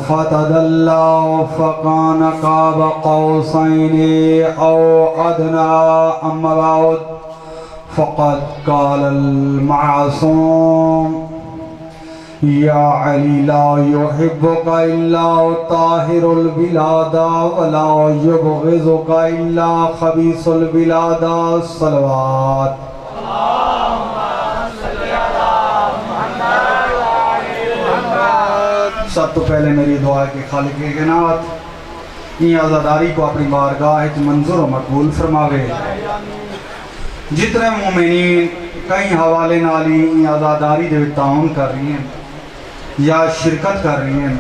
فتدلى فكان قاب قوسين أو أدنى أما بعد فقد قال المعصوم يا علي لا يحبك إلا طاهر البلاد ولا يبغضك إلا خبيث البلاد الصلوات سب تو پہلے میری دعا ہے کہ خالق کائنات این عزاداری کو اپنی بارگاہ منظور و مقبول فرماوے. جتنے مومنین کئی حوالے نالی این عزاداری دے تعاون کر رہی ہیں یا شرکت کر رہی ہیں،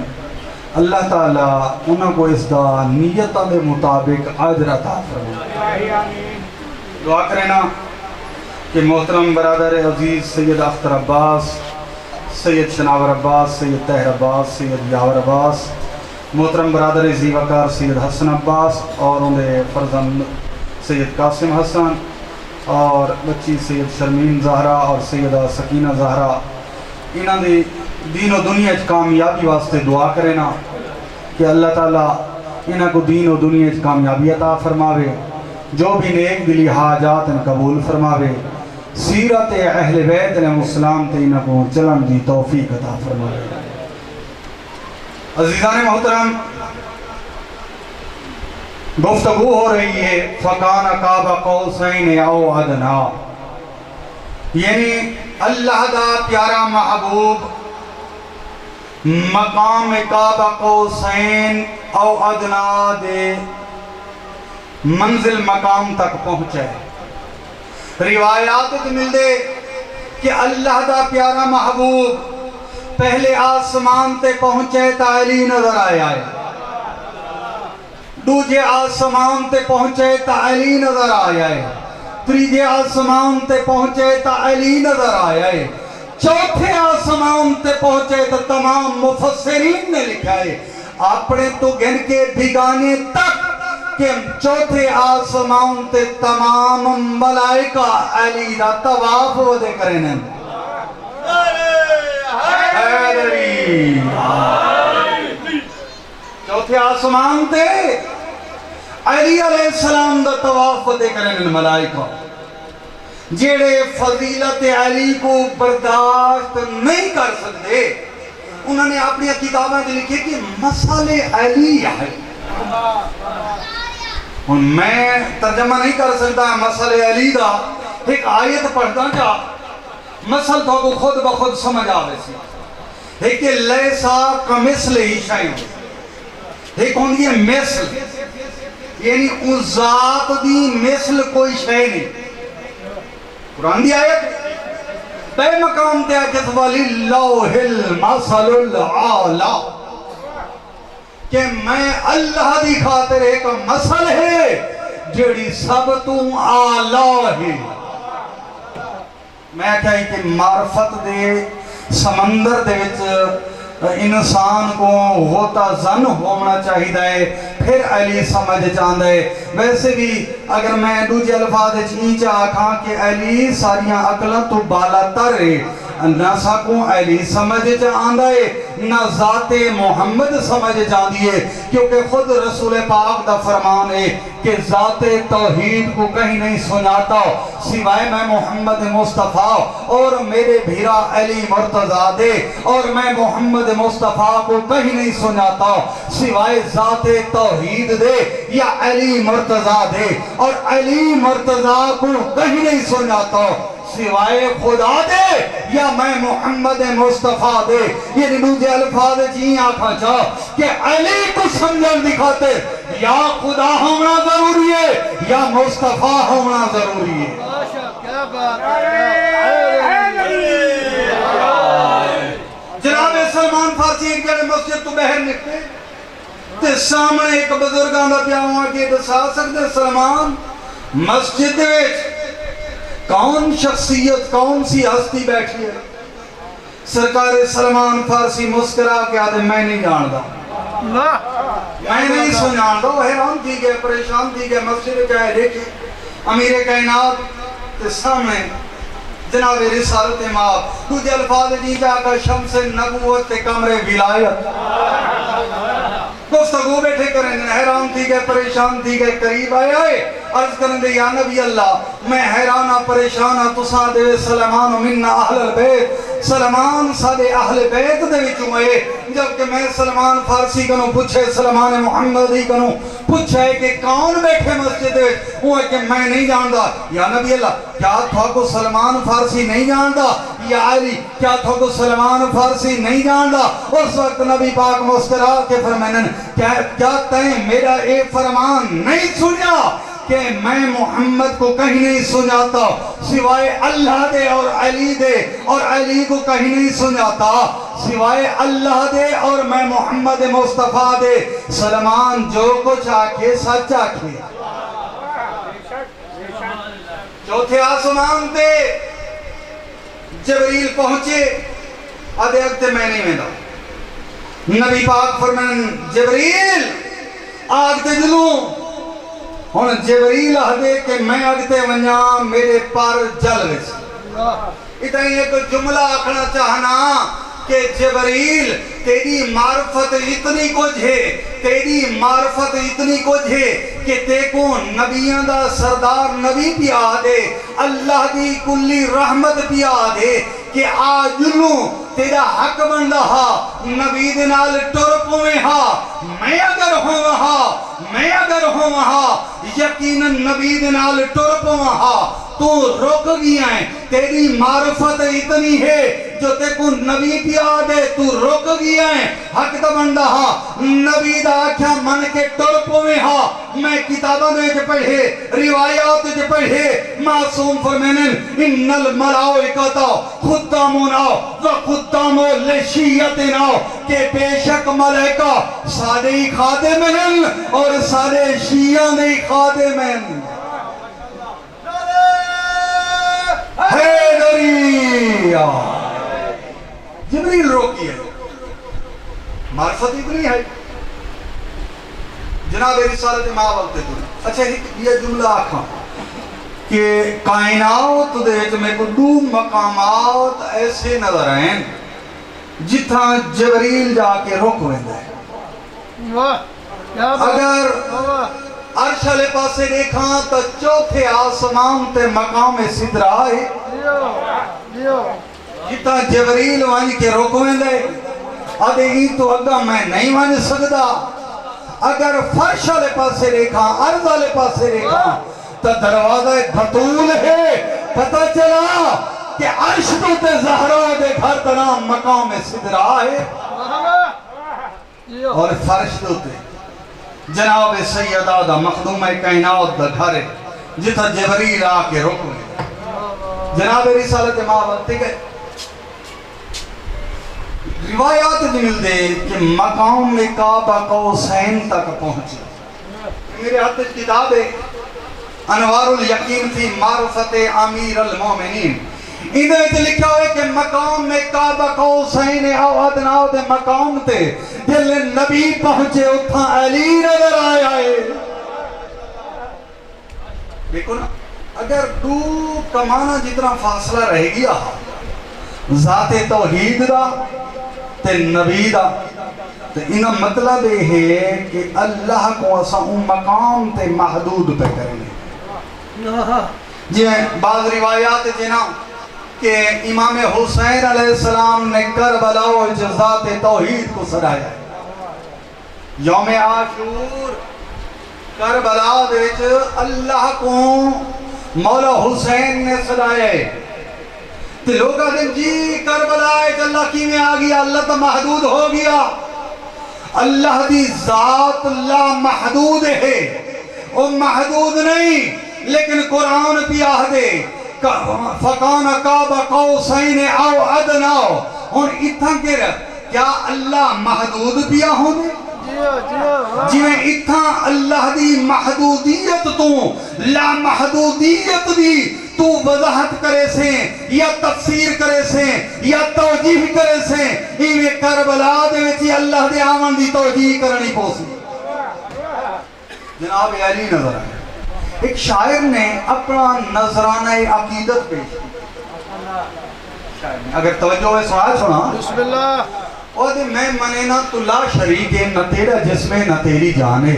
اللہ تعالیٰ انہوں کو اس دا نیتہ دے مطابق اجر عطا فرمائے. دعا کرنا کہ محترم برادر عزیز سید اختر عباس، سید شناور عباس، سید طاہر عباس، سید یاور عباس، محترم برادر عزیز وقار سید حسن عباس اور انہیں فرزند سید قاسم حسن اور بچی سید شرمین زہرہ اور سیدہ سکینہ زہرہ، انہوں نے دین و دنیا کامیابی واسطے دعا کرنا کہ اللہ تعالیٰ انہوں کو دین و دنیا کامیابی عطا فرماوے، جو بھی نیک دلی حاجات ان قبول فرماوے، سیرت اہل بیت علیہ السلام تے انہوں کو چلن دی توفیق عطا فرماوے. عزیزان محترم، گفتگو ہو رہی ہے فَكَانَ قَابَ قَوْسَيْنِ أَوْ أَدْنَىٰ، یعنی اللہ دا پیارا محبوب مقام قاب قوسین او ادنا دے منزل مقام تک پہنچے. روایات مل دے کہ اللہ دا پیارا محبوب پہلے آسمان تے پہنچے تا علی نظر آیا ہے، دوجے آسمان تے پہنچے تا علی نظر آیا ہے، تیجے آسمان تے پہنچے تا علی نظر آیا ہے، چوتھے آسمان تے پہنچے تو تمام مفسرین نے لکھا ہے اپنے تو گن کے بھگانے تک کہ چوتھے آسمان تے تمام ملائکہ علی دا طواف ودے کرنے. حیدری چوتھے آسمان تے علی علیہ السلام دا طواف ودے کرنے ملائکہ، جیڑے فضیلت علی کو برداشت نہیں کر سکتے انہوں نے اپنی کتابیں لکھی کہ مسئلہ علی ہے. میں ترجمہ نہیں کر سکتا مسئلہ علی دا، ایک آیت پڑھتا جا مسئلہ تو کو خود بخود سمجھ آوے سی. ایک کہ لیسا کمثل ہی شیء، ایک ہوندی ہے مثل، یعنی اس ذات دی مثل کوئی شے نہیں. قرآن دی آیت بے مقام تے آجت وَلِلَّهِ الْمَثَلُ الْعَالَى کہ میں اللہ دی خاطر ایک مثل ہے جڑی سب تو آلہ ہے. میں کہیں کہ معرفت دے سمندر دے وچ انسان کو غوطہ زن ہونا چاہیے پھر علی سمجھ چاہتا ہے. ویسے بھی اگر میں دوجے الفاظ چاہ آکھاں کہ علی ساریاں عقلیں تو بالا تر ہے، نہ ساکوں علی سمجھ چاہتا ہے نہ ذات محمد سمجھ چاہتی ہے، کیونکہ خود رسول پاک دا فرمان ہے کہ ذات توحید کو کہیں نہیں سناتا سوائے میں محمد مصطفیٰ اور میرے بھیرا علی مرتضیٰ دے، اور میں محمد مصطفیٰ کو کہیں نہیں سناتا سوائے ذات توحید دے یا علی مرتضیٰ دے، اور علی مرتضیٰ کو کہیں نہیں سناتا سوائے خدا دے یا میں محمد مصطفیٰ دے. یہ دوجے الفاظ جی آنکھا چاہ کہ علی کو سمجھن دکھاتے یا خدا ہونا ضروری ہے یا مصطفیٰ ہونا ضروری ہے. جناب سلمان فارسی ایک جڑے مسجد تو بہر نکتے تے سامنے ایک بزرگاں دا پیا ہوا کہ دسا سکتے سلمان مسجد وچ کون شخصیت کون سی ہستی بیٹھی ہے؟ سرکار سلمان فارسی مسکرا کے آدھے میں نہیں جانتا، میں نہیں سنجانتا. وہ حیران تھی گئے، پریشان تھی گئے، مسجد کہے دیکھیں امیر کائنات تے سامنے جناب رسالت ماب تجھے الفاظ دی جا کر شمس نبوت کمرے ولایت گفتگو بیٹھے کریں دن حیران تھی گئے پریشان تھی گئے قریب آئے عرض کریں دے یا نبی اللہ میں حیرانہ پریشانہ تساں دے سلمان مننا اہل البیت سلمان سادے اہل بیت دے وچوں اے جبکہ میں سلمان فارسی کنوں پوچھے سلمان محمدی کنوں پوچھے کہ کون بیٹھے مسجد دے وہ ہے کہ میں نہیں جاندا یا نبی اللہ کیا تھا کو سلمان فارسی نہیں جاندا یا علی کیا تھا کو سلمان فارسی نہیں جاندا اس وقت نبی پاک مسکرا کے فرمائن کیا تیں میرا اے فرمان نہیں سنیا کہ میں محمد کو کہیں نہیں سناتا سوائے اللہ دے اور علی دے اور علی کو کہیں نہیں سناتا سوائے اللہ دے اور میں محمد مصطفیٰ دے سلمان جو کچھ آکھے سچ آکھے چوتھے آسمان دے جبریل پہنچے آدھے اگتے میں نہیں میں نبی پاک فرمائن جبریل آگتے جلوں ہن جبریل آدھے کہ میں آگتے ونیا میرے پر جل ویسے اتنا ایک جملہ آکھنا چاہنا کہ جبریل تیری معرفت اتنی کچھ ہے تیری معرفت اتنی کچھ ہے کہ تے کو نبیان دا سردار نبی پی آدھے اللہ دی کلی رحمت پی آدھے کہ آجلوں تیرا حق بندہ ہا نبی دنال ٹرپ ہوئے ہا میں اگر ہوں وہاں یقیناً نبی دنال ٹرپ وہاں تو رک گیا ہے تیری معرفت اتنی ہے جو تے کو نبی پی آدھے تو رک گیا ہے حق دا بندہ ہا نبی دا آکھیا من کے ٹرپ ہوئے ہا میں کتابوں میں جو پڑھے روایات جو پڑھے معصوم فرمینن ان الملائکتا خدامونا و خدامو لشیتنا کہ بے شک ملائکہ سارے ہی خادم ہیں اور سارے شیعہ نہیں خادم ہیں حیدریہ جبریل روکی ہے معرفت اتنی ہے جناب رسالت ماں بلتے دوں اچھا یہ جملہ آکھاں کہ کائنات دیکھ میں کو دو مقامات ایسے نظر ہیں جتھا جبریل جا کے رک ویندہ ہے اگر عرش علیہ پاسے دیکھاں تو چوتھے آسمان تے مقام صدرہ ہے جتھا جبریل وانج کے رک ویندے آدھے ہی تو اگا میں نہیں وانج سکتا اگر فرش علیہ پاسے دیکھاں عرض علیہ پاسے دیکھاں تو دروازہ بطول ہے پتہ چلا کہ عرش تو تے زہرہ دے گھر تنام مقام صدرہ ہے اور فرش تو تے جناب سیدہ دا مخدوم کائنات دا گھر ہے جتھا جبریل آ کے رک ہوئے جناب رسالت ماں بلتے گئے روایات مل دے کہ مقام میں کعبہ قوسین تک پہنچے میرے ہاتھ کتاب ہے انوار الیقین فی معرفت امیر المومنین ادھے تے لکھا ہوئے کہ مقام میں کعبہ قوسین او ادنا دے مقام تے دل نبی پہنچے اتھا علی نظر آیا ہے دیکھو نا اگر دو کمانا جتنا فاصلہ رہ گیا ذات توحید دا تے نبی دا تے انہا مطلب ہے کہ اللہ کو اسا ان مقام تے محدود پہ کرنے جی بعض روایات جنا کہ امام حسین علیہ السلام نے کربلا و ذات توحید کو سرایا یوم عاشور کربلا وچ اللہ کو مولا حسین نے سرایا تو لوگ آدھیں جی کربلا ہے اللہ کی میں آگیا اللہ تو محدود ہو گیا اللہ دی ذات اللہ محدود ہے وہ محدود نہیں لیکن قرآن پی آہدے فَقَانَ قَابَ قَوْسَيْنِ اَوْ عَدْنَاو اور اتھا کر کیا اللہ محدود پیا ہونے جی میں اتھا اللہ دی محدودیت تو لا محدودیت دی تو وضاحت کرے سے یا تفسیر کرے سے یا توجیح کرے سے ایوے کربلا دے وچی اللہ دے آمن دی توجیح کرنی پوسی جناب علی نظر آئے ایک شاعر نے اپنا نظرانہ عقیدت پیش کی اگر توجہ ہے سنا بسم اللہ. اور میں منے نہ تو لا شریک ہے، نہ تیرا جسم ہے نہ تیری جان ہے.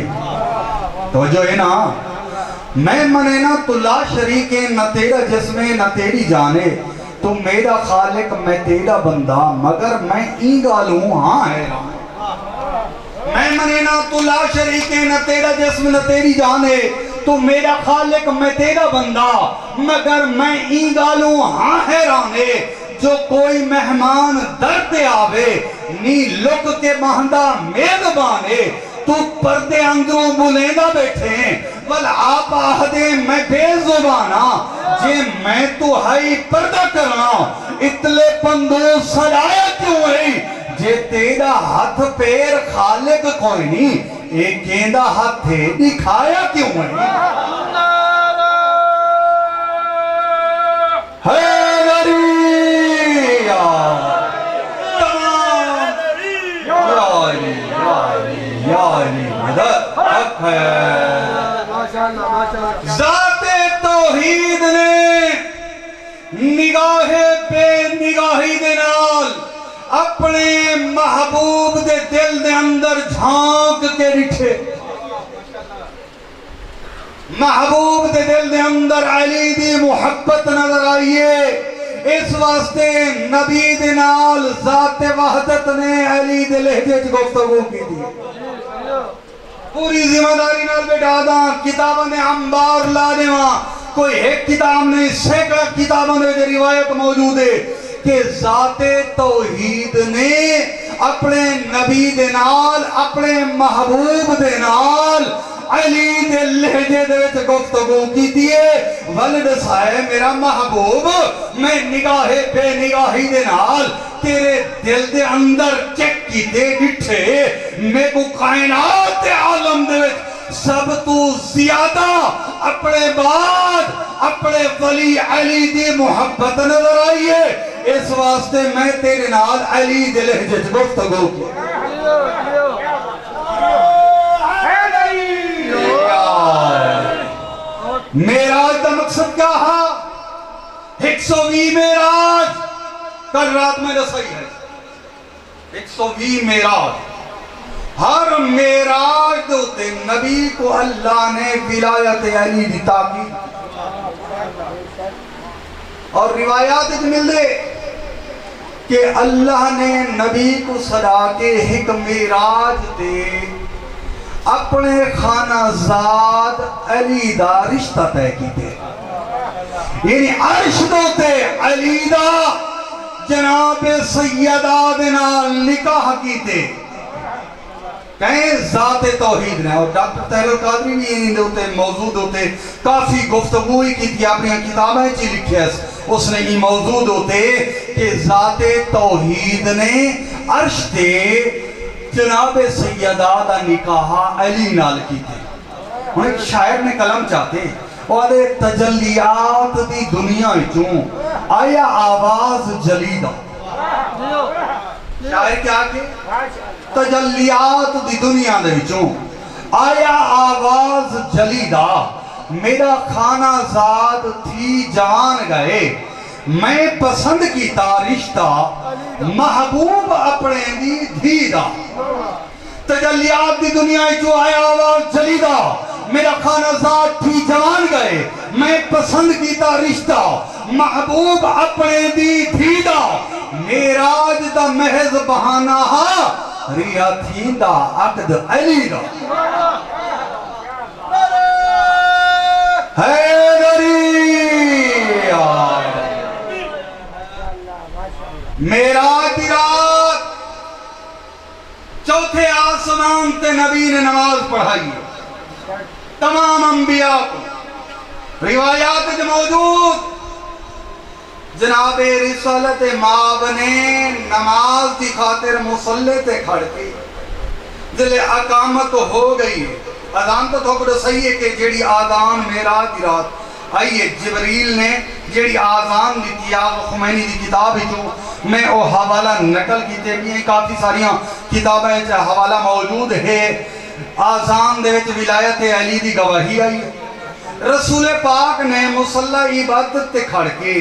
توجہ ہے نا، میں منے نہ تو لا شریک ہے، نہ تیرا جسم ہے نہ تیری جان ہے. تو میرا خالق میں تیرا بندہ، مگر میں این گالوں ہاں ہے. میں منے نہ تو لا شریک ہے، نہ تیرا جسم نہ تیری جان ہے. تو میرا خالق میں تیرا بندہ، مگر میں این گالوں ہاں حیران ہے. جو کوئی مہمان در تے آوے، نی لک کے مہندہ میزبانے. تو پردے اندروں بلیندہ بیٹھے ہیں، ول آپ آہدے میں بے زبانہ. جے میں تو ہائی پردہ کرنا، اتلے پندو سڑایا کیوں ہے؟ جے تیرا ہاتھ پیر خالق کوئی نہیں، ایک گیندہ ہاتھ تھے دکھایا کیوں ہے؟ حیدری یا تمام یا علی یا علی یا علی مدد حق ہے. ذات توحید نے نگاہ بے نگاہی دے نال اپنے محبوب دے دل دے اندر جھانک کے رکھے. محبوب دے دل دے اندر علی دی محبت نظر آئیے. اس واسطے نبی دے نال ذات وحدت نے علی دے لہجے چ گفتگو کی دی. پوری ذمہ داری نال بیٹھا دا کتاباں نے انبار لا دیواں. کوئی ایک کتاب نہیں، سینکڑا کتاباں دے روایت موجود ہے کہ ذات توحید نے اپنے نبی دے نال، اپنے محبوب دے نال علی دے لہجے دے وچ گفتگو کی دیئے. ولد سائے میرا محبوب، میں نگاہ بے نگاہی دے نال تیرے دل دے اندر چیک کی دے ڈٹھے. میں کو کائنات عالم دے وچ سب تو زیادہ اپنے بعد اپنے ولی علی دی محبت نظر آئیے. اس واسطے میں تیرے نال علی دے لہجے چ گفتگو کی. میراج دا مقصد کیا ہے؟ 120 میراج کل رات میں رسائی ہے. 120 میراج. ہر میراج دوتے نبی کو اللہ نے ولایت علی دی تاکید. اور روایات اج مل دے کہ اللہ نے نبی کو صدا کے ایک میراج دے اپنے خانہ زاد علی دا رشتہ طے کی دے. یعنی عرش دوتے علی دا جناب سیدہ دینا نکاح کی دے. کہیں ذات توحید نے. اور ڈاکٹر طاہر القادری بھی انہیں دوتے موجود ہوتے کافی گفتگوئی کی تھی، اپنی کتابیں چی لکھی ہے. اس نے یہ موجود ہوتے کہ ذات توحید نے عرش دے جناب سیدہ دا نکاح علی نال کی تھے. انہیں ایک شاعر نے کلم چاہتے اور تجلیات دی دنیا چوں آیا آواز جلیدہ. شاعر کیا کہ تجلیات دی دنیا دے چوں آیا آواز جلیدہ. میرا خانہ زاد تھی جان گئے، میں پسند کیتا رشتہ محبوب اپنے دی دھیدہ. تجلیات دی دنیا جو آیا آواز جلیدہ، میرا خانہ زاد تھی جان گئے، میں پسند کیتا رشتہ محبوب اپنے دی دھیدہ. میراج دا محض بہانہ ہا ریا تھیندہ عقد علی دا. حیدری میراج دی رات چوتھے آسمان تے نبی نے نماز پڑھائی. تمام انبیاء کو روایات جو موجود جناب رسالت ماب نے نماز دی خاطر مصلی تے کھڑ کے دل اقامت ہو گئی. اذان تو تھوڑا صحیح ہے کہ جیڑی آذان میراج دی رات آئیے جبریل نے جیڑی آذان دیتی آغا خمینی دی کتاب ہے جو میں وہ حوالہ نقل کیتے بھی ہیں. کافی ساریاں کتابیں چاہ حوالہ موجود ہے. آذان دے وچ ولایت علی دی گواہی آئی. رسول پاک نے مصلی عبادت تے کھڑ کے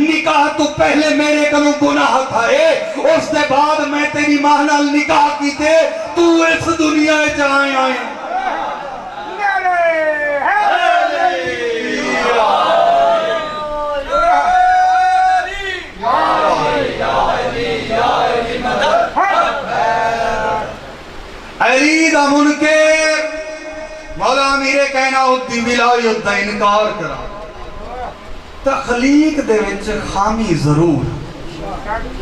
نکاح تو پہلے میرے کنوں گناہ تھا اس دے بعد میں تیری ماں نال نکاح کیتے تو اس دنیا جائیں آئے علی دا منکر مولا امیر کائنات دی ولایت دا انکار کرا تخلیق دے وچ خامی ضرور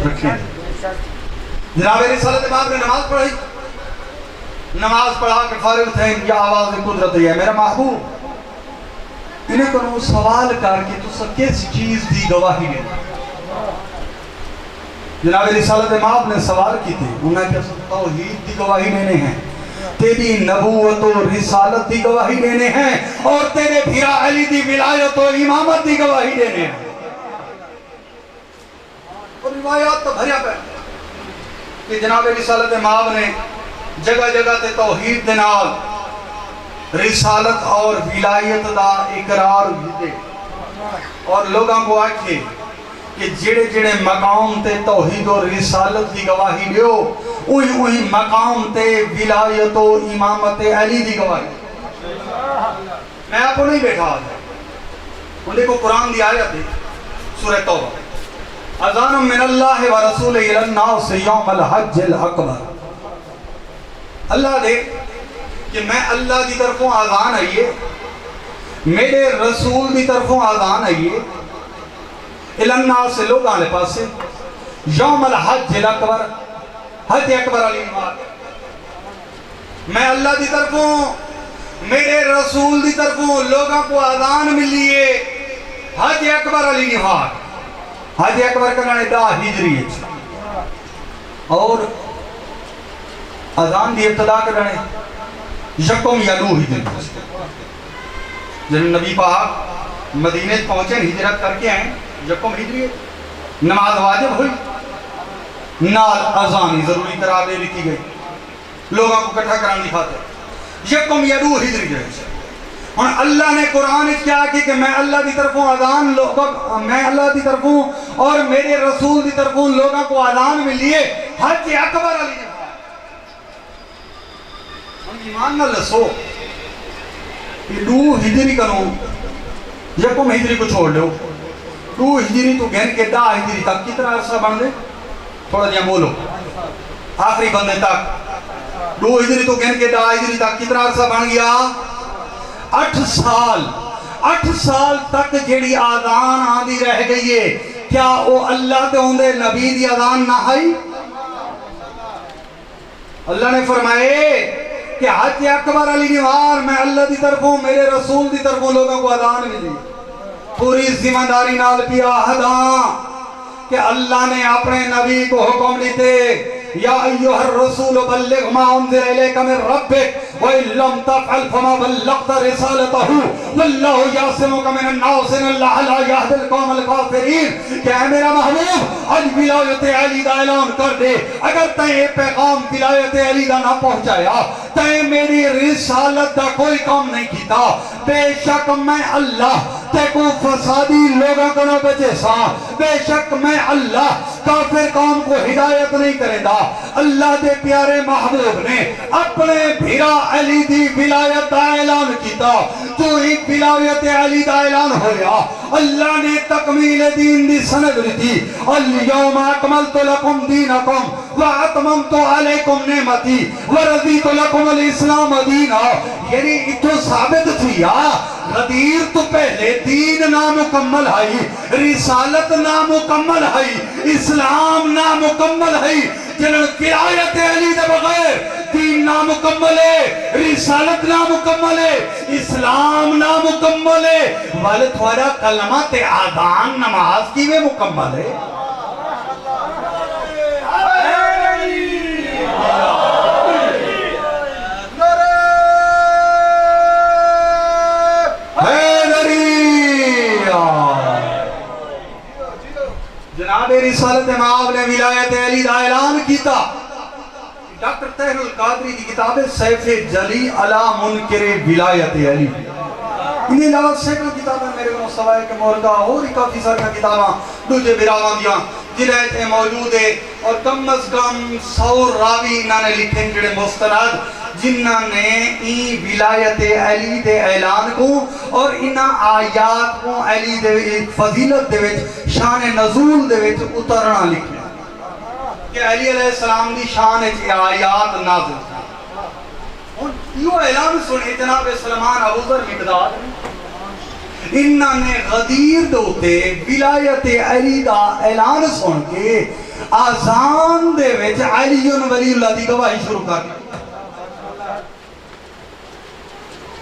رکھیں جناب رسالت امام نے نماز پڑھائی نماز پڑھا کے فارغ تھے یا آواز قدرت ہے میرا محبوب انہیں کنو سوال کر کے تو سب کس چیز دی گواہی نے جناب رسالت امام نے سوال کی تھی انہوں نے کہا توحید دی گواہی لینے ہیں تیری نبوت و رسالت دی گواہی لینے ہیں اور تیرے بھیرا علی دی ولایت و امامت دی گواہی لینے ہیں اور روایات تو بھریا پہ کہ جناب رسالت امام نے جگہ جگہ تے توحید دنال رسالت اور ولایت دا اقرار دے اور لوگاں کو آکھے کہ جڑے جڑے مقام تے توحید اور رسالت دی گواہی دیو وہی مقام تے ولایت و امامت علی دی گواہی میں آپ کو نہیں بیٹھا آتا ان دیکھو قرآن دی آیت ہے سورہ توبہ اذان من اللہ و رسول الناس یوم الحج الاکبر اللہ دے کہ میں اللہ دی طرفوں آذان آئیے میرے رسول دی طرفوں آذان آئیے الناس سے لوگ آنے پاس سے یوم الحج الاکبر حج اکبر علی نمات میں اللہ دی طرفوں میرے رسول دی طرفوں لوگاں کو آذان ملیے حج اکبر علی نمات حج اکبر کرنے دا ہجری ہے اور آذان دی ابتدا کرنے یکم یلو ہجری جن نبی پاک مدینہ پہنچے ہجرت کر کے آئیں یکم ہجری ہے نماز واجب ہوئی نال اذانی ضروری قرار دے لیتی گئی لوگوں کو کٹھا کران دکھاتے یکم یلو ہجری ہے اور اللہ نے قرآن اس کیا کہ میں اللہ دی طرفوں آذان میں اللہ دی طرفوں اور میرے رسول دی طرفوں لوگوں کو آذان ملیے حج اکبر علی ہم ایمان نہ لسو کہ دو ہجری کنو یکم ہجری کو چھوڑ لو دو ہجری تو گھن کے دا ہجری تک کتنا عرصہ بن دے تھوڑا جہاں بولو آخری بندے تک دو ہجری تو گھن کے دا ہجری تک کتنا عرصہ بن گیا 8 سال تک جیڑی آذان آدھی رہ گئی ہے کیا وہ اللہ تے ہوندے نبی دی آذان نہ آئی اللہ نے فرمائے کہ حج اکبر علی نوار میں اللہ دی طرفوں میرے رسول دی طرفوں لوگوں کو آذان ملی پوری ذمہ داری نال پیا ہداں کہ اللہ نے اپنے نبی کو حکم دیتے یا ایوہ الرسول بلغ ما انزل الیک من ربک وَإِن لَمْ تَفْعَلْ فَمَا بَلَّغْتَ رِسَالَتَهُ وَاللَّهُ يَعْصِمُكَ مِنَ النَّاسِ إِنَّ اللَّهَ لَا يَهْدِي الْقَوْمَ الْكَافِرِينَ کہ اے میرا محبوب آج ولایت علی دا اعلان کر دے اگر تیرے پیغام ولایت علی دا نہ پہنچایا تے میری رسالت دا کوئی کام نہیں کیتا بے شک میں اللہ تے کو فسادی لوگوں کو نہ بچے سا بے شک میں اللہ کافر قوم کو ہدایت نہیں کرے دا اللہ دے پیارے محبوب نے اپنے بھیرا علی دی ولایت دا اعلان کیتا تو ایک ولایت علی دا اعلان ہویا اللہ نے تکمیل دین دی سند رتی اليوم اکملت لکم دینکم واتممت علیکم نعمتی ورضیت لکم الاسلام دینا یعنی اتو ثابت تھیا غدیر تو پہلے دین نامکمل ہے رسالت نامکمل ہے اسلام نامکمل ہے جنہوں ولایت علی دے بغیر دین نامکمل ہے رسالت نامکمل ہے اسلام نامکمل ہے والے تھوڑا کلمہ تے آذان نماز کی میں مکمل ہے جناب رسالت امام نے ولایت علی دا اعلان کیتا ڈاکٹر طاہر القادری کی کتاب سیف جلی علی منکر ولایت علی انہیں علاوہ سینکڑوں کتابیں میرے کو سوائے کہ مورکا اور ہی کافی ساری کتاباں دوجے براواں دیاں جنہیں تے موجود ہے اور کم از کم 100 راوی انہوں نے لکھے جڑے مستند جنہوں نے این ولایت علی دے اعلان کو اور انہاں آیات کو علی دے فضیلت دے وچ شان نزول دے وچ اترنا لکھے کہ علی علیہ السلام دی شان ہے آیات نازل یہ اعلان سنے جناب سلمان ابو ذر مقداد انہوں نے غدیر دوتے ولایت علی دا اعلان سن کے آزان دے وچ علی ولی اللہ دی گواہی شروع کر دی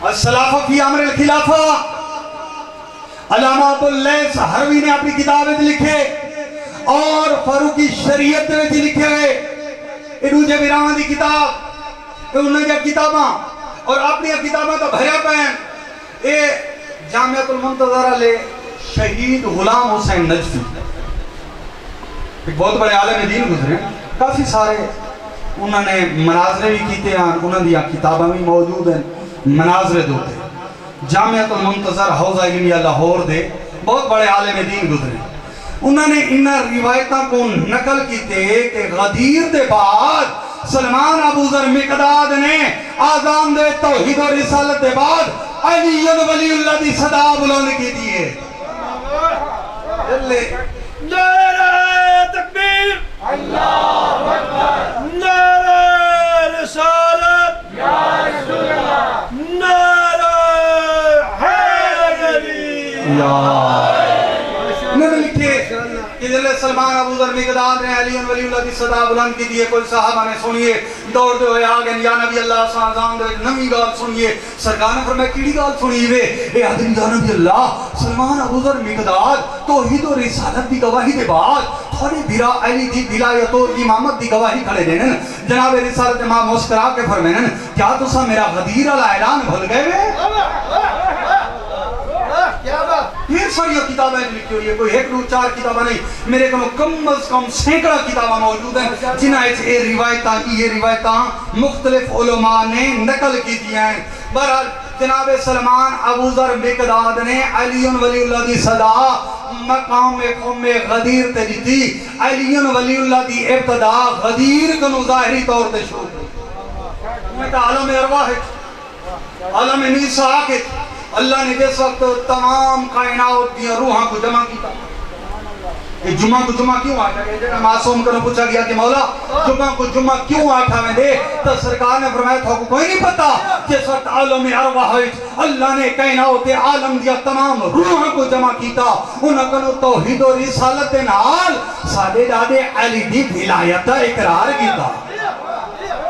السلافہ فی امر الخلافہ علامہ ابواللیث ہروی نے اپنی کتابیں لکھے اور فاروقی شریعت میں لکھے ہوئے انہوں جب ایران دی کتاب انہوں جب کتاباں اور اپنی کتابیں تو بھریا پہن اے جامعۃ المنتظرہ لے شہید غلام حسین نجفی ایک بہت بڑے عالم دین گزرے کافی سارے انہوں نے مناظرے بھی کیتے ہیں انہوں نے کتابیں بھی موجود ہیں مناظرے دوتے جامعۃ المنتظر حوزہ علمیہ لاہور دے بہت بڑے عالم دین گزرے انہوں نے انہاں روایتاں کو نقل کیتے کہ غدیر دے بعد سلمان ابو ذر مقداد نے آزان دے توحید و رسالت دے بعد علی ولی اللہ دی صدا بلند کی دیئے نعرہ تکبیر اللہ اکبر نعرہ رسالت یا رسول اللہ نعرہ حیدری انہوں نے لکھے کہ جلے سلمان ابو ذر مقداد نے علی ولی اللہ دی صدا بلند کی دیئے کوئی صحابہ نے سنیے دوڑ دے ہوئے آگئے یا نبی اللہ سازان دے نمی گال سنیے سرکار نے فرمایا کیڑی گال سنیے وے اے حضر یا نبی اللہ سلمان ابو ذر مقداد توحید و رسالت دی گواہی دے بعد تھوڑی بھیرا علی دی ولایت و امامت دی گواہی کھڑے دینن جناب رسالت امام مسکرا کے فرمینن کیا تسا میرا غدیر علی اعلان بھول گئے وے پھر ساری کتابیں لکھی ہوئی ہے کوئی ایک دو چار کتابیں نہیں میرے کم از کم سینکڑا کتابیں موجود ہیں جنہیں یہ روایتاں مختلف علماء نے نقل کی دیا ہیں بہرحال جناب سلمان ابو ذر مقداد نے علی ولی اللہ دی صدا مقام قوم غدیر تے دی علی ولی اللہ دی ابتدا غدیر کنو ظاہری طور تے شروع میں تا عالم ارواح ہے عالم نیسا کے اللہ نے جس وقت تمام کائنات دیا روحاں کو جمع کیتا یہ جمعہ کو جمعہ کیوں آٹھا گئے جنہا معصوم کرنے پوچھا گیا کہ مولا جمعہ کو جمعہ کیوں آٹھا میں دے تو سرکار نے فرمایا تھا کو کوئی نہیں پتا جس وقت عالم ارواح اللہ نے کائنات عالم دیا تمام روحاں کو جمع کیتا انہوں کنو توحید و رسالت نال سادے دادے علی دی ولایت اقرار کیتا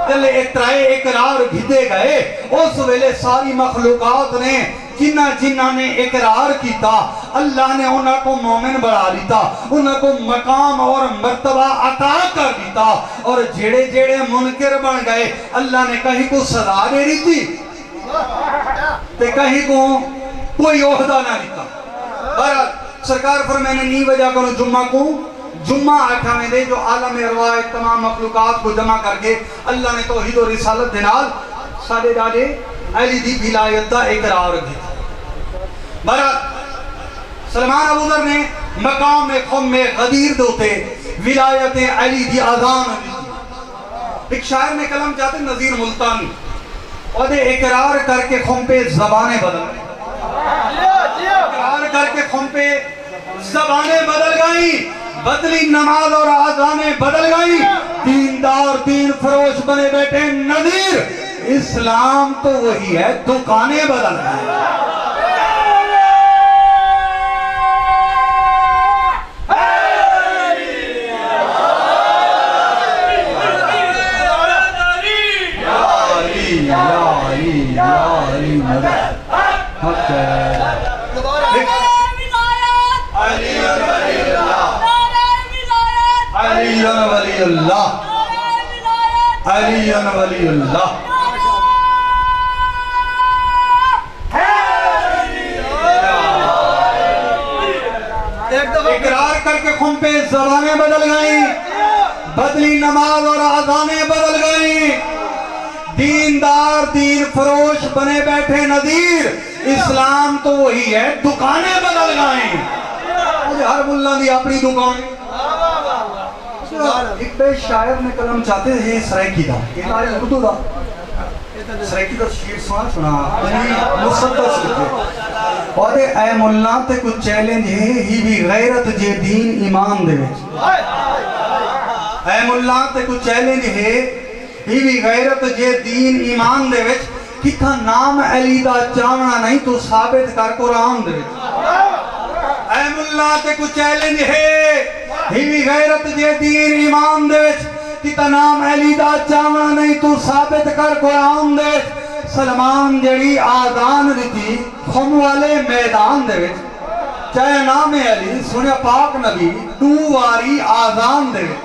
جلے اترائے اقرار بھیدے گئے اس ویلے ساری مخلوقات نے جنہ نے اقرار کیتا اللہ نے انہاں کو مومن بڑھا لیتا انہاں کو مقام اور مرتبہ عطا کر دیتا اور جیڑے جیڑے منکر بن گئے اللہ نے کہیں کو سزا دے رہی تھی تے کہیں کو کوئی عہدہ نہ دیتا بہرحال سرکار فرمائے نے نہیں وجہ کرو جمعہ کو جمعہ آٹھا میں دے جو عالم ارواح تمام مخلوقات کو جمع کر کے اللہ نے توحید و رسالت دنال سادے دادے علی دی ولایت دا اقرار دیتا بہرحال سلمان ابو ذر نے مقام قوم غدیر دوتے ولایت علی دی آزان دیتی ایک شاعر نے کلام چاہتے نظیر ملتانی اور دے اقرار کر کے قوم پہ زبانیں بدل گئی اقرار کر کے قوم پہ زبانیں بدل گئی بدلی نماز اور آزانیں بدل گئی دیندار دین فروش بنے بیٹھے نذیر اسلام تو وہی ہے دکانیں بدل گئی علی ولی اللہ علی ولی اللہ اقرار کر کے خون پہ زبانیں بدل گئیں بدلی نماز اور آذانیں بدل گئیں دیندار دین فروش بنے بیٹھے نذیر اسلام تو وہی ہے، دکانیں بدل گئیں، ہر ملا دی اپنی دکان۔ ایک بے شاعر نے کلم چاہتے تھے سرائکی دا، یہ آج اردو دا سرائکی دا شیر سنا مسدس لکھے اور اے ملا تے کچھ چیلنج ہے ہی بھی غیرت جے دین ایمان دے وچ، اے ملا تے کچھ چیلنج ہے ہی بھی غیرت جے دین ایمان دے وچ، کتھا نام علی دا چاونا نہیں تو ثابت کر قرآن دے وچ۔ اے ملا تے کچھ چیلنج ہے ہی بھی غیرت جے دین ایمان دے وچ، کتھا نام علی دا چاونا نہیں تو ثابت کر قرآن دے وچ۔ سلمان جڑی آدان دیتی خم والے میدان دے وچ، چاہے نام علی سنیا پاک نبی دو واری آدان دے وچ۔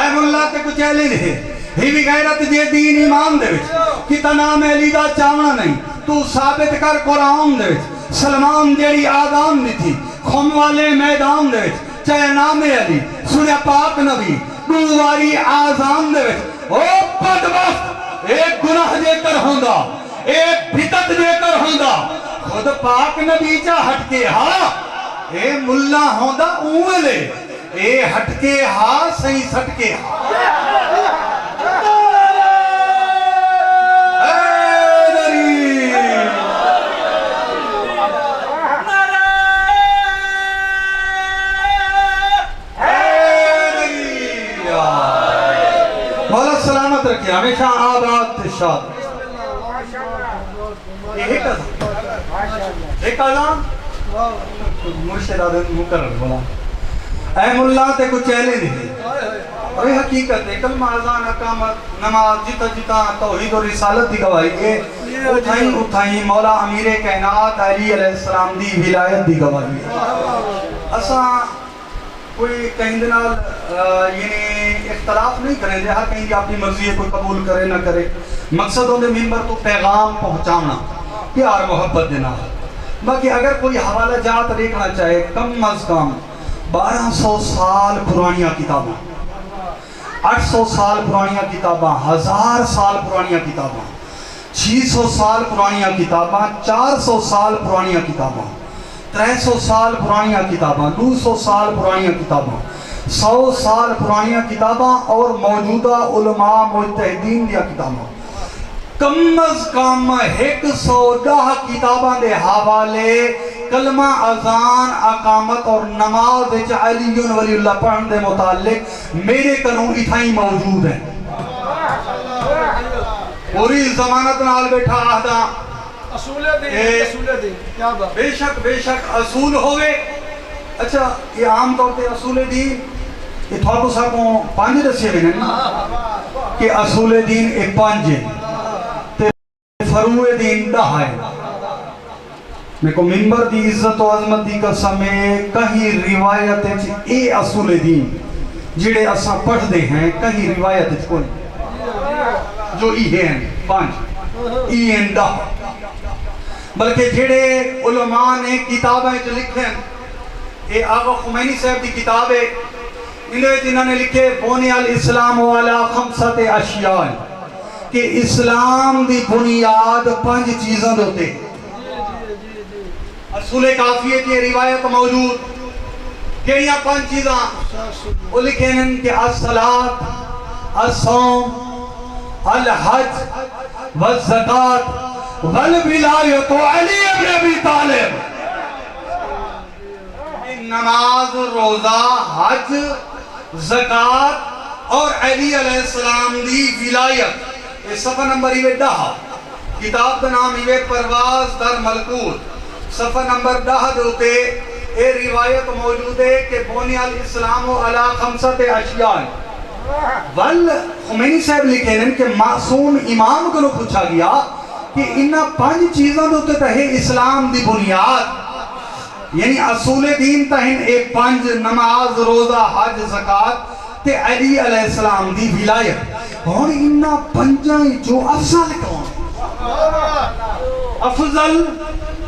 اے ملا تے کچھ چیلنج ہے ہی بھی غیرت جے دین ایمان دے وچ، کتا نام علی دا چاونا نہیں تو ثابت کر قرآن دے وچ۔ سلمان جیڑی آدان دی تھی خم والے میدان دے وچ، چاہے نام علی سنیا پاک نبی دو واری آزان دے وچ۔ او بدبخت ایک گناہ جے کر ہوندہ، ایک بدعت جے کر ہوندہ، خود پاک نبی جا ہٹ کے ہاں اے ملا ہوندہ اونلے، اے ہٹ کے ہاں صحیح سٹ کے ہاں۔ مولا سلامت رکھے، ہمیشہ آباد شاد۔ ایک آزان مرشد آدم مقرر بولا اے ملا تے کچھ چیلنج ہے اور یہ حقیقت ہے، کلمہ اذان اقامت نماز جتا جتا توحید و رسالت دی گواہی ہے، اٹھائیں اٹھائیں مولا امیر کائنات علی علیہ السلام دی ولایت دی گواہی ہے۔ اساں کوئی کہیں دنال یعنی اختلاف نہیں کریں دے، ہر کہیں دی اپنی مرضی ہے، کوئی قبول کرے نہ کرے، مقصد ہوندے ممبر تو پیغام پہنچانا، پیار محبت دینا۔ باقی اگر کوئی حوالہ جات دیکھنا چاہے، کم از کم 1200 سال پرانیاں کتاباں، 800 سال پرانیاں کتاباں، 1000 سال پرانیاں کتاباں، 600 سال پرانیاں کتاباں، 400 سال پرانیاں کتاباں، 300 سال پرانیاں کتاباں، 200 سال پرانیاں کتاباں، 100 سال پرانیاں کتاباں اور موجودہ علماء مجتہدین دیا کتاباں، کم از کم 110 کتاباں دے حوالے کلمہ اذان اقامت اور نماز وچ علی ولی اللہ پڑھن دے متعلق میرے کنوں اتھائیں موجود ہیں۔ پوری ضمانت نال بیٹھا آہدہ اصول دین کیا بات، بے شک اصول ہوئے۔ اچھا یہ عام طور پہ اصول دین یہ تھوڑا سا کو 5 دسے ہوئے ہیں کہ اصول دین ایک 5 تے فروع دین 10 ہے۔ میں کو منبر دی عزت و عظمت دی قسم ہے، کہیں روایت اے اصول دین جڑے اساں پڑھ دے ہیں کہیں روایت کوئی جو ای ہیں 5 ای ہیں 10، بلکہ جڑے علماء نے کتابیں جو لکھیں، اے آغا خمینی صاحب دی کتاب ہے، انہوں نے لکھے بنی الاسلام علی 5 اشیاء کہ اسلام دی بنیاد 5 چیزاں ہوتے۔ اصول کافیت یہ روایت موجود کہ یہ 5 چیزاں وہ لکھے ہیں کہ الصلاۃ، الصوم، الحج، والزکاة، والولایت علی ابن ابی طالب۔ نماز، روزہ، حج، زکاة اور علی علیہ السلام دی ولایت۔ یہ صفحہ نمبر 10 کتاب کا نام ہے پرواز در ملکوت، صفحہ نمبر 10 دوتے یہ روایت موجود ہے کہ بنی الاسلام علی 5 اشیاء۔ ول خمینی صاحب لکھے ہیں کہ معصوم امام کو پوچھا گیا کہ انہا 5 چیزاں دوتے تہے اسلام دی بنیاد، یعنی اصول دین تہن اے 5 نماز، روزہ، حج، زکاة تے علی علیہ السلام دی ولایت۔ اور انہا 5 جو افضل کون افضل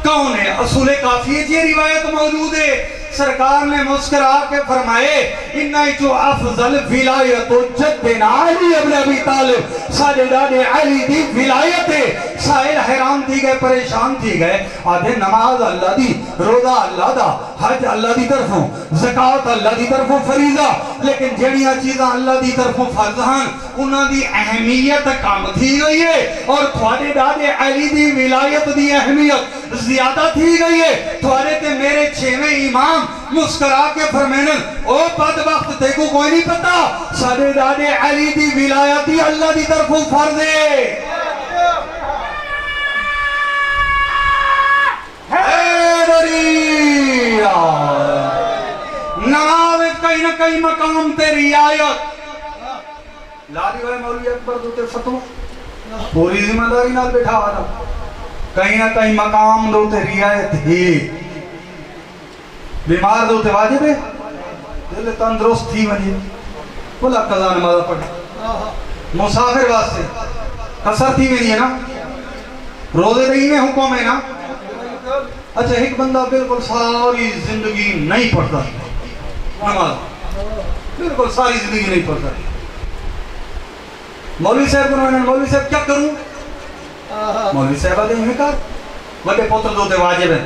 کون ہے؟ اصول کافیہ یہ روایت موجود ہے، سرکار نے مسکرا کے فرمائے انہی جو افضل ولایت جدنا علی ابن ابی طالب، سارے ڈاڑے علی دی ولایت ہے، سائل حیران تھی گئے پریشان تھی گئے آدھے نماز اللہ دی روزہ اللہ دا حج اللہ دی طرفوں زکاة اللہ دی طرفوں فریضہ لیکن جڑیاں چیزاں اللہ دی طرفوں فرض ہیں انہاں دی اہمیت کم تھی گئی ہے اور تھوڑے دادے علی دی ولایت دی اہمیت زیادہ تھی گئی ہے تھوڑے تے میرے چھویں امام مسکرا کے فرمینن او بدبخت تے کو کوئی نہیں پتا سارے دادے علی دی ولایتی اللہ دی طرفوں فرض ہے نماز کئی نہ کئی مقام تے رعایت لاری ہوئے مولوی اکبر دوتے فتو پوری ذمہ داری نال بیٹھا آنا کہیں نہ کہیں مقام دوتے رعایت ہے بیمار دوتے واجب ہے دل تندرست تھی ونی بولا قضا نماز پڑھے مسافر واسطے قصر تھی ونی ہے نا روزے دہی میں حکم ہے نا اچھا ایک بندہ بالکل ساری زندگی نہیں پڑھتا نماز بالکل ساری زندگی نہیں پڑھتا مولوی صاحب کو مولوی صاحب کیا کروں مولوی صاحب آدھے ہمیں کہا بڑے پتر دوتے واجب ہیں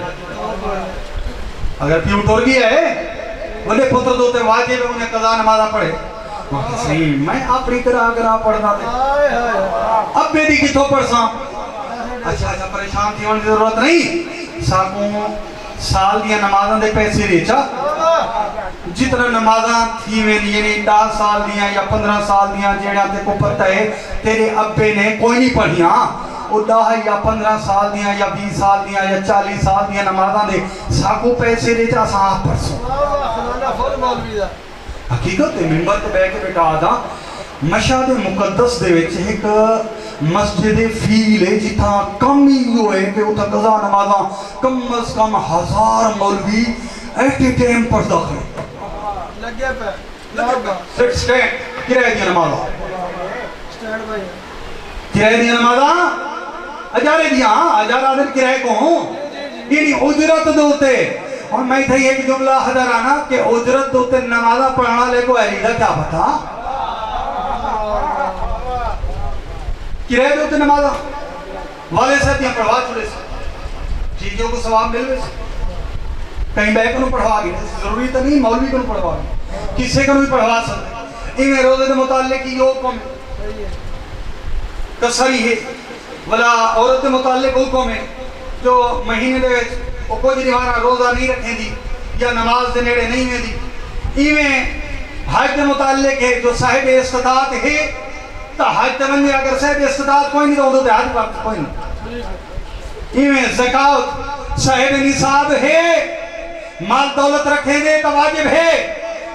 اگر پیو ٹور گیا ہے بڑے پتر دوتے واجب ہیں انہیں قضا نمازہ پڑھے صحیح میں اپنی طرح اگر آپ پڑھنا تھے اب بیدی کی تو پڑھ ساں اچھا پریشان تھی ہونے کی ضرورت نہیں ساکوں سال دیا نمازاں دے پیسے ریچا جتنا نمازاں تھی میں یعنی 10 سال دیا یا 15 سال دیا جیڑا تے کو پتہ ہے تیرے ابے نے کوئی نہیں پڑھیا وہ 10 یا 15 سال دیا یا 20 سال دیا یا 40 سال دیا نمازاں دے ساکوں پیسے ریچا ساں آپ پرسوں حقیقت ہے منبر تے بے کے بیٹا آدھا مشہد مقدس دے وچ ایک مسجد فیل ہے جتھاں کم ہی ہوئے کہ اتھا قضا نمازاں کم از کم 1000 مولوی ایٹ اے ٹائم پڑھتا ہے لگیا پہ سٹینڈ کرائے دیا نمازاں کرائے دیا نمازاں اجارے دیا اجارہ آدھر کرائے کو ہوں یعنی اجرت دوتے اور میں تھا یہ ایک جملہ حضر آنا کہ اجرت دوتے نمازہ پڑھنا لے کو علیدہ کیا بتا کرائے دوتے نمازہ والے سے دیا پڑھوا چھوڑے سے چیزوں کو ثواب ملوے سے کہیں بے کو پڑھوا گئے ضروری تو نہیں مولوی کو پڑھوا گئے کسے کو بھی پڑھوا سکتے انہیں روزے دے متعلق کی حکم کسری ہے ولا عورت دے متعلق حکم ہے جو مہینے دے وہ کوئی دیوارہ روزہ نہیں رکھیں دی یا نماز دے نیڑے نہیں میں دی ایویں حج دے متعلق ہے جو صاحب استطاعت ہے تو حج تمنی اگر صاحب استطاعت کوئی نہیں تو دے حج پر کوئی نہیں ایویں زکاة صاحب نصاب ہے مال دولت رکھیں دے تو واجب ہے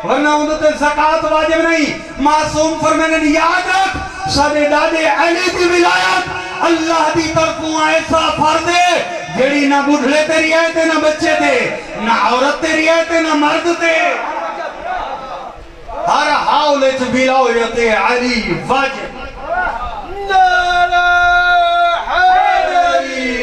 ورنہ اندھو تے زکاة واجب نہیں معصوم فرمینن یاد رکھ سارے دادے علی دی ولایت اللہ دی طرفوں ایسا فرض ہے جیڑی نہ بڑھلے تیری آئے نہ بچے تھے نہ عورت تیری آئے نہ مرد تھے ہر حاولت ولایت علی واجب نعرہ حیدری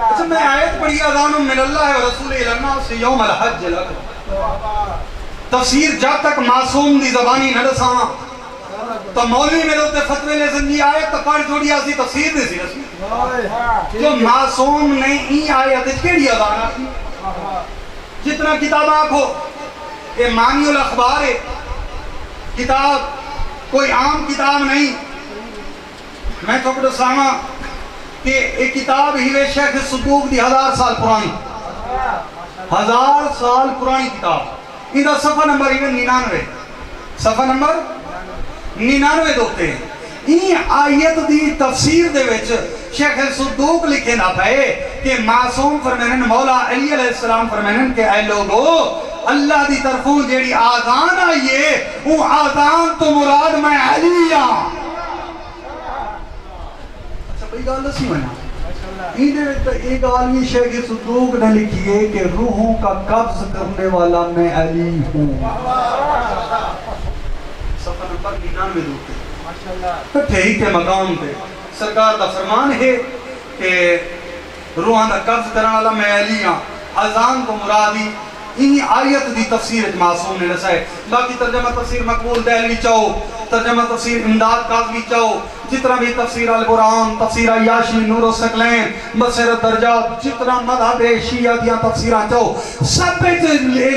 اچھا میں آیت پڑھی اذان من اللہ و رسول الناس یوم الحج الاکبر تفسیر جب تک معصوم دی زبانی نہ دساں تو مولوی میرے ہوتے فتوے لے زندگی آیت تو پڑھ جوڑی آسی تفسیر دے سی رسول جو معصوم نے ہی آیت کیڑی اذان آتی جتنا کتاب آکھو یہ مانی الاخبار ہے کتاب کوئی عام کتاب نہیں میں تو کچھ سامہ کہ ایک کتاب ہی وے شیخ صدوق دی 1000 سال پرانی 1000 سال پرانی کتاب یہ دا صفحہ نمبر 99 صفحہ نمبر 99 دوتے ہیں یہ آیت دی تفسیر دے وچ شیخ صدوق لکھے نہ پائے کہ معصوم فرمینن مولا علی علیہ السلام فرمینن کہ اے لوگو اللہ دی طرفوں جیڑی آذان آئیے وہ آذان تو مراد میں علی ہاں بھئی گال دسی ہونا ایک عالمی شیخ صدوق نے لکھی ہے کہ روحوں کا قبض کرنے والا میں علی ہوں صفحہ نمبر 99 دوتے ٹھیک کے مقام پہ سرکار کا فرمان ہے کہ روحوں کا قبض کرنے والا میں علی ہاں اذان کو مرادی این آیت دی تفسیر معصوم نے دسا ہے. باقی ترجمہ تفسیر مقبول دہلوی چاہو, ترجمہ تفسیر امداد کاظمی چاہو, جتنا بھی تفسیر القرآن, تفسیر عیاشی, نور الثقلین, بصیر الدرجات, جتنا مذہب شیعہ دیاں تفسیراں چاہو, سب پہ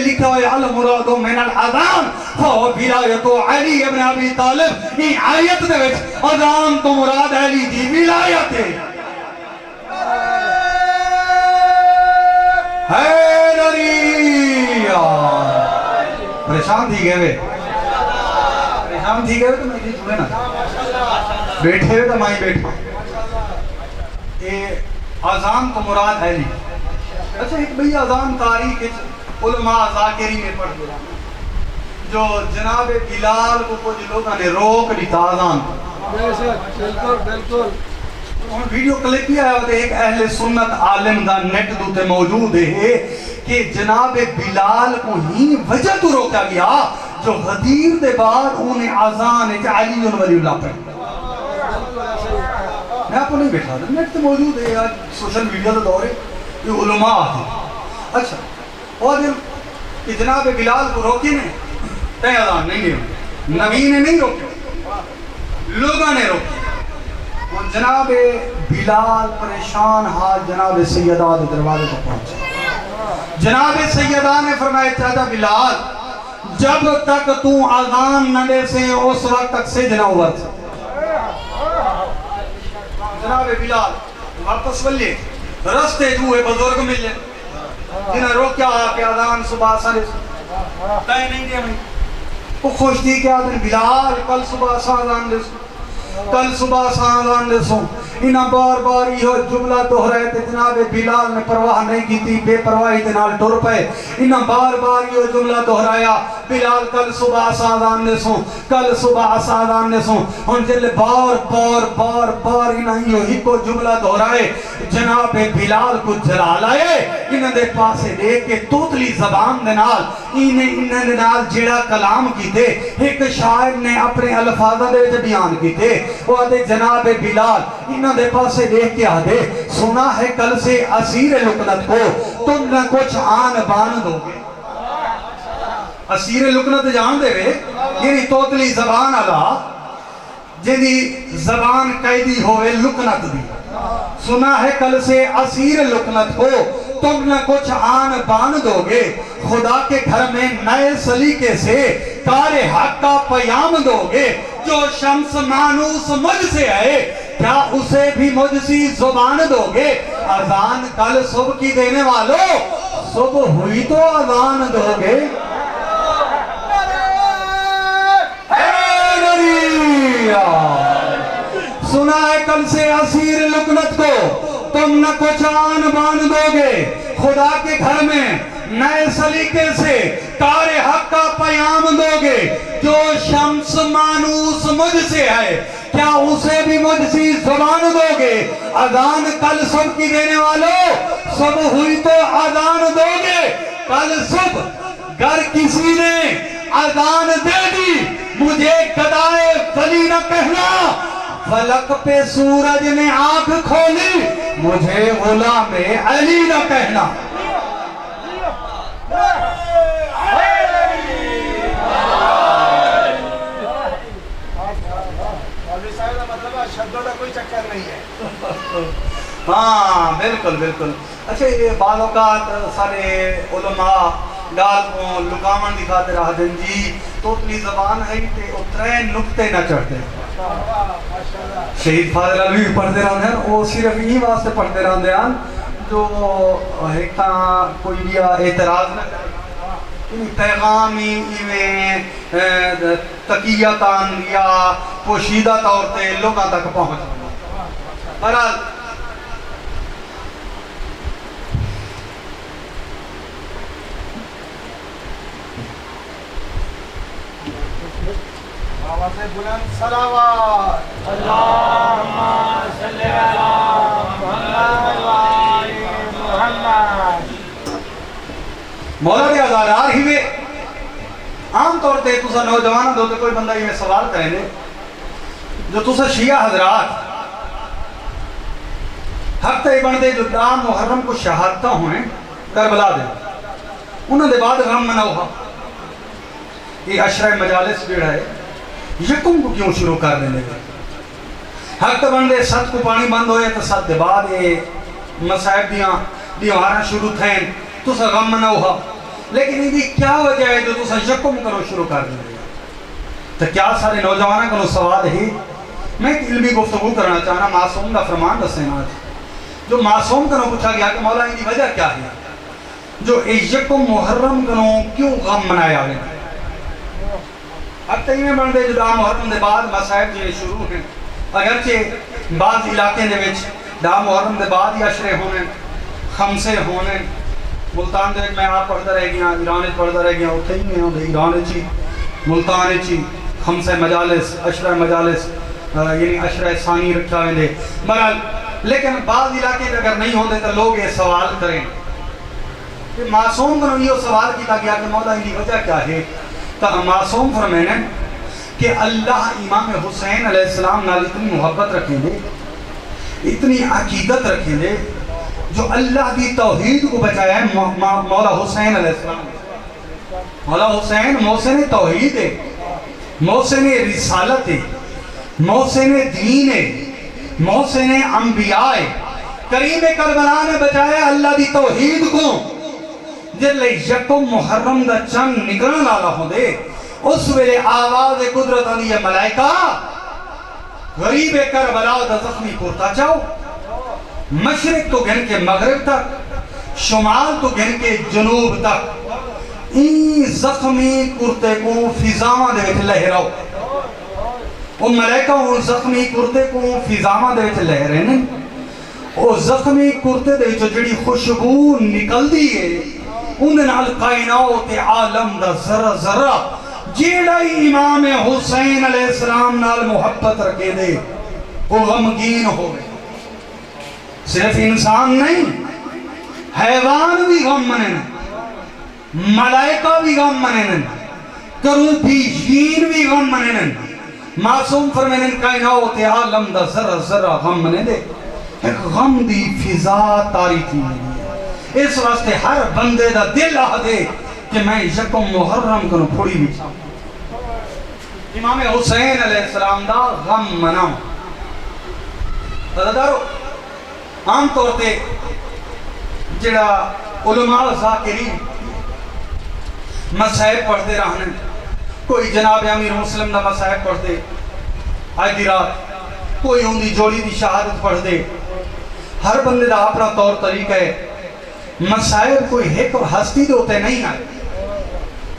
لکھا ہوئے المراد من الاذان فهو ولایت علی ابن ابی طالب. این آیت دے وچ اذان تو مراد علی دی ولایت ہے. پریشان تھی گئے وے, پریشان تھی گئے وے تو میں یہ چھوڑے نا, بیٹھے ہوئے تو میں بیٹھا. اذان تو مراد علی. اچھا ایک بھئی اذان تاریخ علماء ذاکری میں پڑھ دیا جو جناب بلال کو کچھ لوگوں نے روک لیتا اذان. بالکل بالکل ویڈیو کلپ بھی آیا ہوتے ایک اہل سنت عالم دا نیٹ دوتے موجود ہے کہ جناب بلال کو ہی وجہ تو روکا گیا جو غدیر دے بعد انہیں آزان علی ولی اللہ پہ. میں آپ کو نہیں بیٹھا تھا, نیٹ تے موجود ہے, آج سوشل میڈیا دا دور ہے, یہ علماء آتے. اچھا اور دن کہ جناب بلال کو روکی نے تے آزان نہیں ہوئی, نبی نے نہیں روکی, لوگاں نے روکی. اور جناب بلال پریشان حال جناب سیدہ دے دروازے کو پہنچے. جناب سیدہ نے فرمایا چاہتا بلال جب تک تو اذان نہ دے سے اس وقت تک سجنہ ورد. جناب بلال واپس ولیے رستے جو ہے بزرگ ملے جنہیں روکیا کہ اذان صبح سارے تائیں نہیں دیا میں. وہ خوش تھی کہ آدھن بلال کل صبح اذان دے سو, کل صبح اذان دے سو. انہاں بار بار یہ جملہ دہرائے تھے, جناب بلال نے پرواہ نہیں کی تھی, بے پرواہی دے نال ٹر پئے. انہاں بار بار یہ جملہ دہرایا بلال کل صبح اذان دے سو, کل صبح اذان دے سو. ہن جلے بار بار بار بار انہاں یہ کو جملہ دہرائے جناب بلال کو جلال آئے. انہاں دے پاسے دیکھ کے توتلی زبان دے نال انہاں دے نال جڑا کلام کیتے ایک شاعر نے اپنے الفاظ دے وچ بیان کیتے. وہ آدھے جناب بلال انہاں دے پاسے دیکھ کے آدھے سنا ہے کل سے اسیر لکنت کو تم نہ کچھ آن بان دو گے. اسیر لکنت جان دے وے یعنی توتلی زبان آلا جنہی زبان قیدی ہوئے لکنت دی. سنا ہے کل سے اسیر لکنت کو تم نہ کچھ آن بان دو گے, خدا کے گھر میں نئے سلیقے سے کار حق کا پیام دو گے. جو شمس مانوس مجھ سے آئے کیا اسے بھی مجھ سی زبان دو گے. اذان کل صبح کی دینے والوں صبح ہوئی تو اذان دو گے. سنا ہے کل سے اسیر لکنت کو تم نہ کچھ آن بان دو گے, خدا کے گھر میں نئے سلیقے سے کار حق کا پیام دو گے. جو شمس مانوس مجھ سے ہے کیا اسے بھی مجھ سی زبان دو گے. اذان کل صبح کی دینے والوں صبح ہوئی تو اذان دو گے. کل صبح گر کسی نے اذان دے دی مجھے گدائے ولی نہ کہنا, فلک پہ سورج نے آنکھ کھولی مجھے غلام علی نہ کہنا. کوئی چکر نہیں ہے. ہاں بالکل بالکل. اچھا یہ بعض اوقات سارے علماء گال کو لکامن دکھا دے رہا دن جی توتلی زبان ہے تے اترے نکتے نہ چڑھتے. شہید فاضل علوی پڑھتے رہتے ہیں, وہ صرف یہی واسطے پڑھتے رہتے ہیں جو ایک کوئی بھی اعتراض نہ کرے, پیغامی تقیتاً یا پوشیدہ طور تے لوگاں تک پہنچ. بہرحال بلند صلوات اللہم صلی علی محمد وآل محمد. مولا دے ازادار ہی میں عام طور تے تسا نوجوان دو تے کوئی بندہ ہی میں سوال کریں دے جو تسا شیعہ حضرات ہفتہ بن دے جو دام محرم کو شہادتہ ہوئیں کربلا دے انہوں نے بعد غم مناؤ یہ عشرہ مجالس جڑا ہے یکم کو کیوں شروع کر دینے گا حق تو بندے ست کو پانی بند ہوئے تو ست دے بعد یہ مسائب دیواراں شروع تھیں تو سا غم مناؤ لیکن یہ کیا وجہ ہے جو تو سا یکم کرو شروع کر دینے گا تو کیا سارے نوجوانوں کا سوال ہے میں ایک علمی گفتگو کرنا چاہنا معصوم دا فرمان دسینا جو معصوم کنوں پوچھا گیا کہ مولا ان کی وجہ کیا ہے جو یکم محرم کنوں کیوں غم منایا گیا اب تیمیں بندے جو دا محرم دے بعد مسائب جو شروع ہیں اگرچہ بعض علاقے دے وچ دا محرم دے بعد ہی عشرے ہونے خمسے ہونے ملتان دے میں آپ پڑھتا رہ گیا ایران پڑھتا رہ گیا اتھے ہی میں ہوں ایران چی ملتان چی خمسے مجالس عشرہ مجالس یعنی عشرہ ثانی رکھا ہوئے دے بہرحال لیکن بعض علاقے اگر نہیں ہوتے تو لوگ یہ سوال کریں کہ معصوم کو یہ سوال کیا گیا کہ مولا ان کی وجہ کیا ہے تو معصوم فرمائیں کہ اللہ امام حسین علیہ السلام نال اتنی محبت رکھیں دے اتنی عقیدت رکھیں دے جو اللہ کی توحید کو بچایا ہے مولا حسین علیہ السلام مولا حسین محسن توحید ہے محسن رسالت ہے محسن دین ہے محسن انبیاء ہے کریم کربلا نے بچایا اللہ دی توحید کو جلے یکم محرم دا چند نگران آلا ہوں دے اس ویلے آواز قدرت آنی ملائکہ غریب کربلا دا زخمی پورتا چاہو مشرق تو گھن کے مغرب تک شمال تو گھن کے جنوب تک این زخمی کرتے کو فضاواں دے وچ لہراؤ وہ ملائکہ ان زخمی کرتے کو فضاواں دے وچ لہرے نے وہ زخمی کرتے دے وچ جڑی خوشبو نکل دی ہے ان نال کائنات عالم دا ذرہ ذرہ جیڑا امام حسین علیہ السلام نال محبت رکھے دے وہ غمگین ہوئے صرف انسان نہیں حیوان بھی غم منن ملائکہ بھی غم منن کروبی جین بھی غم منن معصوم فرمینن کائنات عالم دا ذرہ ذرہ غم منن دے ایک غم دی فضا تاری تھی اس واسطے ہر بندے دا دل آ دے کہ میں یکم محرم کنو پھوڑی بھی چاہوں امام حسین علیہ السلام دا غم مناؤں دارو عام طور تے جڑا علماء ذاکرین مسائب پڑھتے رہنے کوئی جناب امیر مسلم دا مسائب پڑھتے آج دی رات کوئی ان دی جوڑی دی شہادت پڑھتے ہر بندے دا اپنا طور طریقہ ہے مسائب کوئی ایک ہستی دوتے نہیں آئے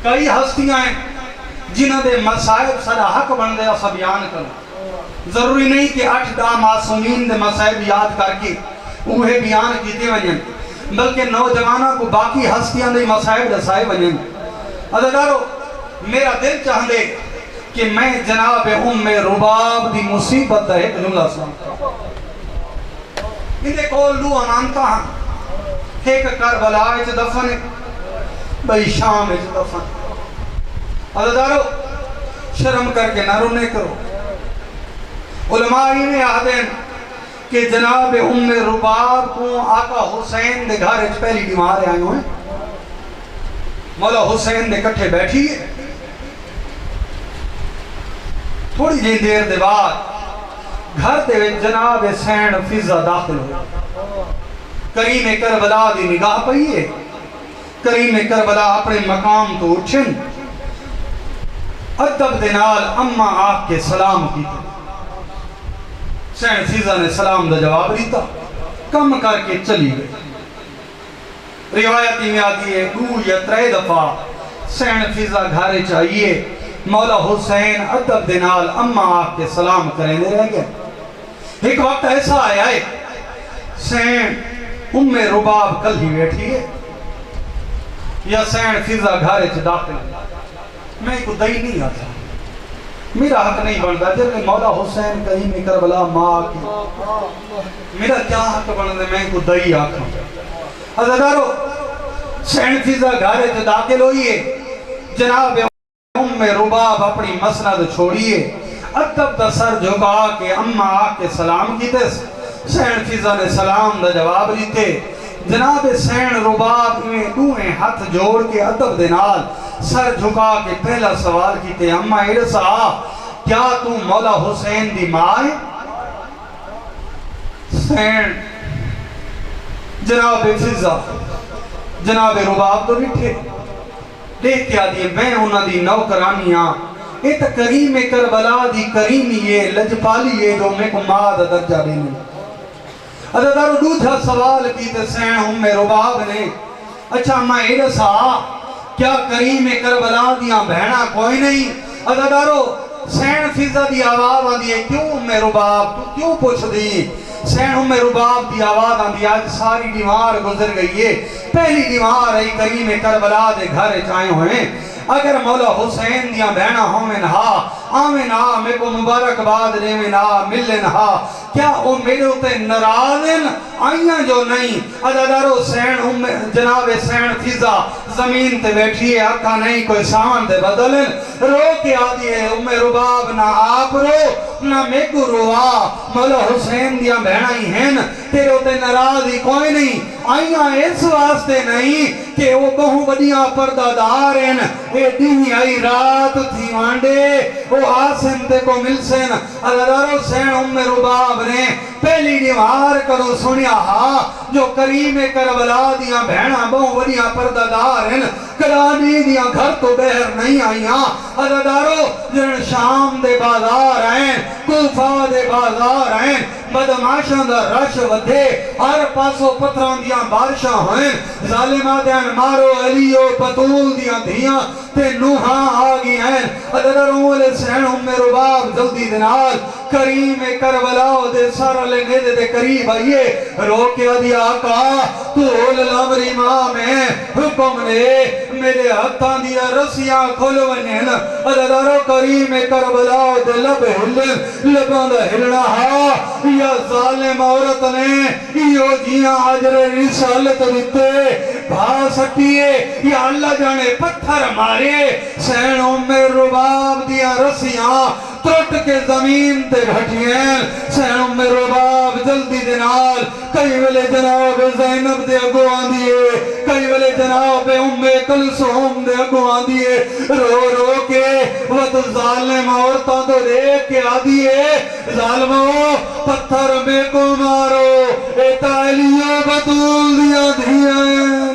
کئی ہستیاں ہیں جنہوں دے مسائب سارا حق بن دے اسا بیان کرو ضروری نہیں کہ 8 معصومین دے مسائب یاد کر کے اوہے بیان کیتے ونجن بلکہ نوجوانوں کو باقی ہستیاں دے مسائب دسائے ونجن عزیزارو میرا دل چاہن دے کہ میں جناب رباب دی مصیبت ہے جملہ سنتا اندے کول دو امانتا ہاں ایک کربلا اچ دفن بھئی شام اچ دفن عزیزارو شرم کر کے نہ رونے کرو علماء نے آدھیں کہ جناب رباب کو آقا حسین دے گھر اچ پہلی بیمار آئے ہوئے مولا حسین دے کٹھے بیٹھی ہے تھوڑی جی دیر دے بعد گھر دے جناب سین فضا داخل ہوئے کریم کربلا دی نگاہ پئیے کریم کربلا اپنے مقام تو اٹھن ادب دنال اما آپ کے سلام کیتے سین فضا نے سلام دا جواب دیتا کم کر کے چلی گئی روایتی میں آتی ہے 2 یا 3 دفعہ سین فضا گھارے چاہیے مولا حسین ادب دنال اما آپ کے سلام کریں دے رہ گئے ایک وقت ایسا آیا ہے سین رباب کل ہی بیٹھی ہے یا سین فضا گھارے چ داخل میں کو دئی نہیں آتا میرا حق نہیں بنتا جب مولا حسین کہیں میں کربلا ماں کی میرا کیا حق بنتا میں کو دئی آکھا عزیزارو سین فضا گھارے چ داخل ہوئیے جناب رباب اپنی مسند چھوڑیے ادب دا سر جھکا کے اما آ کے سلام کیتے سین فضا نے سلام دا جواب دیتے جناب حسین رباب میں دوہیں ہاتھ جوڑ کے ادب دے نال سر جھکا کے پہلا سوال کیتے اما ارسا کیا تو مولا حسین دی ماں ہے؟ حسین جناب فضا جناب رباب تو نہیں تھے دیکھ کے آدھی میں انہاں دی نوکرانیاں یہ تو کریم کربلا دی کریمی ہے لجپالی ہے جو میں کو ماں دا درجہ دینے ادھارو دوسرا سوال کیتے سین رباب نے اچھا میں ارسا کیا کریم کربلا دیاں بہنا کوئی نہیں ادھارو سین فضا دی آواز آن دی کیوں رباب تو کیوں پوچھ دی سین رباب دی آواز آن دی آج ساری دیوار گزر گئی ہے پہلی دیوار ہے کریم کربلا دے گھر چاہے ہوئے اگر مولا حسین دیاں بہنا ہومن ہا آمن ہا میں کو مبارکباد دیمن ہا ملن ہا کیا وہ میرے ہوتے نرازن آئیاں جو نہیں ادھارو سین جناب سین فضا زمین تے بیٹھی ہے اکھا نہیں کوئی سامان تے بدلن رو کے آدھی ہے رباب نہ آپ رو نہ میں کو روا مولا حسین دیاں بہنا ہی ہیں تیرے ہوتے نراز ہی کوئی نہیں آئیاں اس واسطے نہیں کہ وہ بہو بدیاں پردہ دار ہیں اے دینی آئی رات تھی وانڈے وہ آسن تے کو ملسن ادھارو سین رباب نے پہلی دیوار کرو سنیا ہاں جو کریم کربلا دیاں بہنا بہو بدیاں پردہ دار ہیں کرانی دیاں گھر تو بہر نہیں آئیاں ادھارو جن شام دے بازار ہیں کوفہ دے بازار ہیں بدماشاں دا رش ودھے ہر پاسو پتھران دیاں بارشاں ہوئیں ظالمہ دیاں مارو علیو پتول دیاں دھیاں تے نوحاں آگی ہیں ادھروں علیہ سین رباب جلدی دنال کریم کربلا دے سارا لینے دے قریب آئیے روکے دیا آقا تو الامر امام ہے حکم نے میرے ہتھاں دیا رسیاں کھولو ونین ادھارو کریم کربلا دے لب ہلن لباں دا ہلنا ہا یا ظالم عورت نے یو جیاں عجر رسالت دیتے بھا سکیے یا اللہ جانے پتھر مارے سین رباب دیا رسیاں ٹوٹ کے زمین تے گھٹیاں سین رباب جلدی دنال کئی ویلے جناب زینب دے اگو آندیے کئی ویلے جناب کلثوم دے اگو آندیے رو رو کے وقت ظالم عورتاں تو دیکھ کے آدیے ظالموں پتھر میں کو مارو اے تالیوں بطول دیا دھیاں